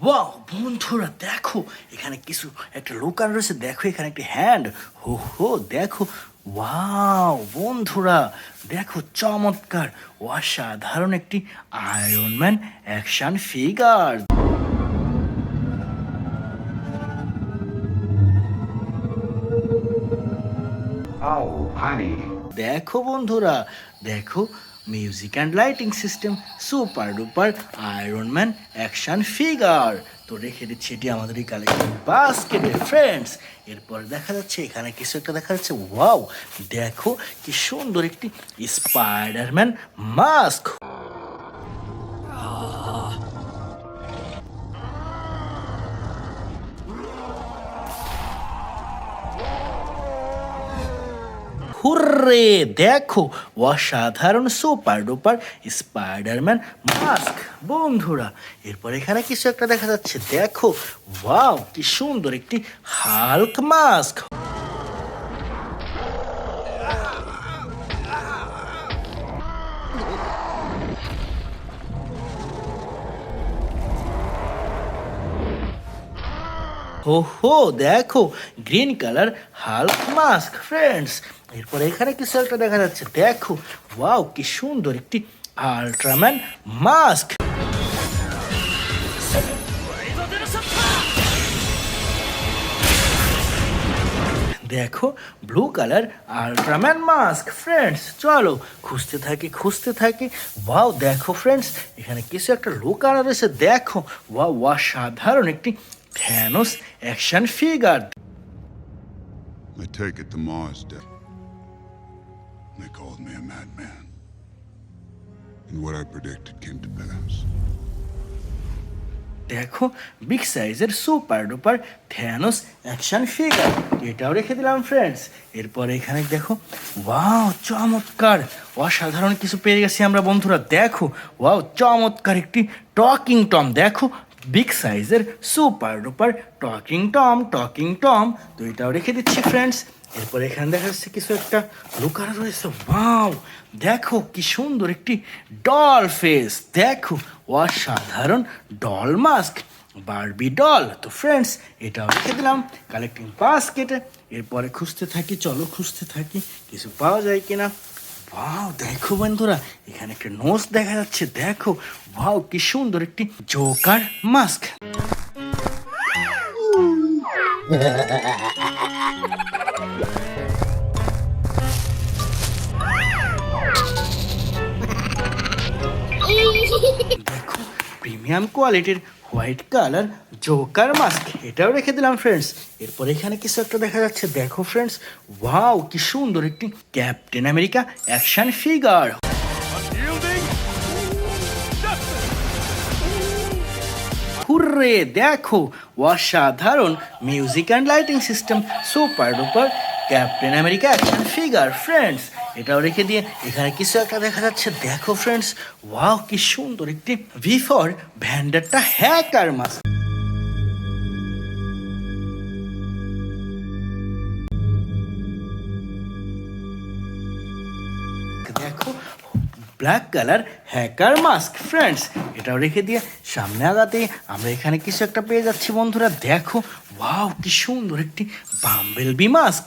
Wow বন্ধুরা দেখো, এখানে কিছু একটা লুকানো রয়েছে। দেখো এখানে একটি হ্যান্ড, হো হো দেখো। ওয়াও বন্ধুরা দেখো, চমৎকার অসাধারণ একটি iron man action figure. Oh, honey. দেখো বন্ধুরা দেখো, music and lighting system super duper iron man action figure. তো রেখে দিচ্ছি এটি আমাদের এই কালেকশন বাস্কেটে ফ্রেন্ডস। এরপর দেখা যাচ্ছে এখানে কিছু একটা দেখা যাচ্ছে। ওয়াও দেখো কি সুন্দর একটি স্পাইডারম্যান মাস্ক। হুররে দেখো, অসাধারণ সুপার ডুপার স্পাইডারম্যান মাস্ক বন্ধুরা। এরপর এখানে কিছু একটা দেখা যাচ্ছে। দেখো ওয়াও কি সুন্দর একটি হাল্ক মাস্ক। হো হো দেখো, green colour Hulk mask friends. এরপর এখানে কিছু একটা দেখা যাচ্ছে। দেখো ওয়াও কি সুন্দর একটি আল্ট্রাম্যান মাস্ক। দেখো ব্লু কালার আল্ট্রাম্যান মাস্ক ফ্রেন্ডস। চলো খুঁজতে থাকি। ওয়াও দেখো ফ্রেন্ডস, এখানে কিছু একটা লুকানো রয়েছে। দেখো ওয়াও অসাধারণ একটি Thanos action figure. I take it the Mars dead. They called me a madman. And what I predicted came to pass. দেখো বিগ সাইজের super duper Thanos action figure, এটাও রেখে দিলাম ফ্রেন্ডস। এরপর এখানে দেখো ওয়াও চমৎকার অসাধারণ কিছু পেয়ে গেছি আমরা বন্ধুরা। দেখো ওয়াও চমৎকার একটি টকিং টম। দেখো বিগ সাইজের সুপার ডুপার টকিং টম। তো এটাও রেখে দিচ্ছি ফ্রেন্ডস। এরপর এখানে দেখা যাচ্ছে কিছু একটা লুকানো রয়েছে। ওয়াও দেখো কি সুন্দর একটি ডল ফেস। দেখো অসাধারণ ডল মাস্ক, বারবি ডল। তো ফ্রেন্ডস এটাও রেখে দিলাম কালেক্টিং বাস্কেটে। এরপরে খুঁজতে থাকি কিছু পাওয়া যায় কিনা। ওয়াও দেখো বন্ধুরা, এখানে একটা নোজ দেখা যাচ্ছে। দেখো ওয়াও কি সুন্দর একটি জোকার মাস্ক। দেখো প্রিমিয়াম কোয়ালিটির হোয়াইট কালার জোকার মাস্ক, এটাও রেখে দিলাম ফ্রেন্ডস। এরপর এখানে কিছু একটা দেখা যাচ্ছে। দেখো ফ্রেন্ডস ওয়াও কি সুন্দর একটি captain America action figure. Hurray দেখো অসাধারণ music and lighting system super duper captain America action figure friends. এটাও রেখে দিয়ে এখানে কিছু একটা দেখা যাচ্ছে। দেখো ফ্রেন্ডস ওয়াও কি সুন্দর একটি ভি ফর ভ্যান্ডারটা হ্যাকার মাস্ক। দেখো black colour hacker mask friends. এটাও রেখে দিয়ে সামনে আগাতে আমরা এখানে কিছু একটা পেয়ে যাচ্ছি বন্ধুরা। দেখো ওয়াও কি সুন্দর একটি বাম্বেলবি মাস্ক।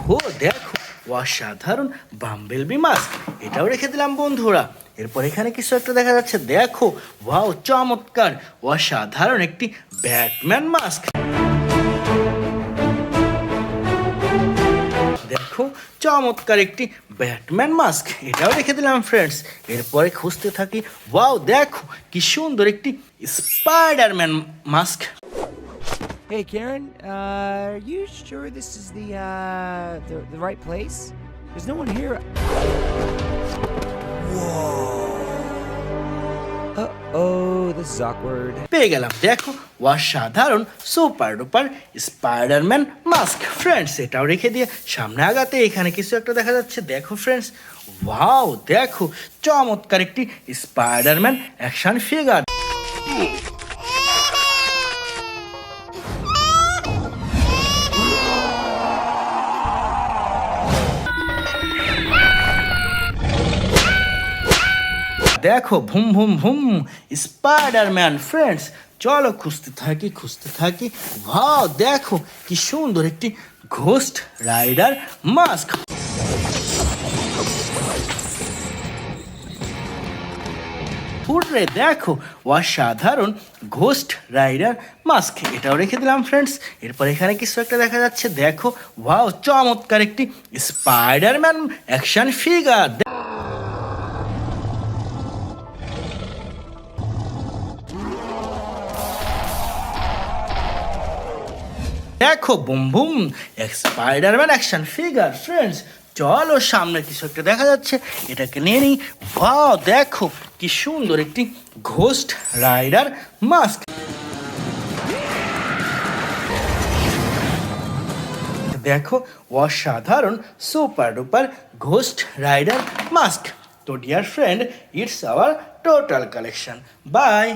হো দেখো অসাধারণ বাম্বেলবি মাস্ক, এটাও রেখে দিলাম বন্ধুরা। এরপর এখানে কিছু একটা দেখা যাচ্ছে। দেখো ওয়াও চমৎকার অসাধারণ একটি ব্যাটম্যান মাস্ক। দেখো চমৎকার একটি ব্যাটম্যান মাস্ক, এটাও রেখে দিলাম ফ্রেন্ডস। এরপরে খুঁজতে থাকি। ওয়াও দেখো কি সুন্দর একটি Spiderman mask. Hey Karen, are you sure this is the right place? There's no one here. Uh-oh, this is awkward. পেয়ে গেলাম। দেখো অসাধারণ super duper Spiderman mask friends. এটাও রেখে দিয়ে সামনে আগাতে এখানে কিছু একটা দেখা যাচ্ছে। দেখো ফ্রেন্ডস ওয়াও দেখো চমৎকার একটি স্পাইডারম্যান অ্যাকশন ফিগার। দেখো ভুম ভুম ভুম স্পাইডারম্যান ফ্রেন্ডস, চলো খুঁজতে থাকি। ওয়াও দেখো কি সুন্দর একটি ঘোস্ট রাইডার মাস্ক। পুরে দেখো অসাধারণ ঘোস্ট রাইডার মাস্ক, এটাও রেখে দিলাম ফ্রেন্ডস। এরপর এখানে কিছু একটা দেখা যাচ্ছে, দেখো ওয়াও চমৎকার একটি স্পাইডারম্যান অ্যাকশন ফিগার। দেখো boom boom Spiderman action figure friends. চলো সামনে কিছু একটা দেখা যাচ্ছে, এটাকে নিয়ে নিই। ওয়াও দেখো কি সুন্দর একটি ঘোস্ট রাইডার মাস্ক। দেখো অসাধারণ super duper ghost rider mask. তো dear friend, it's our total collection. By.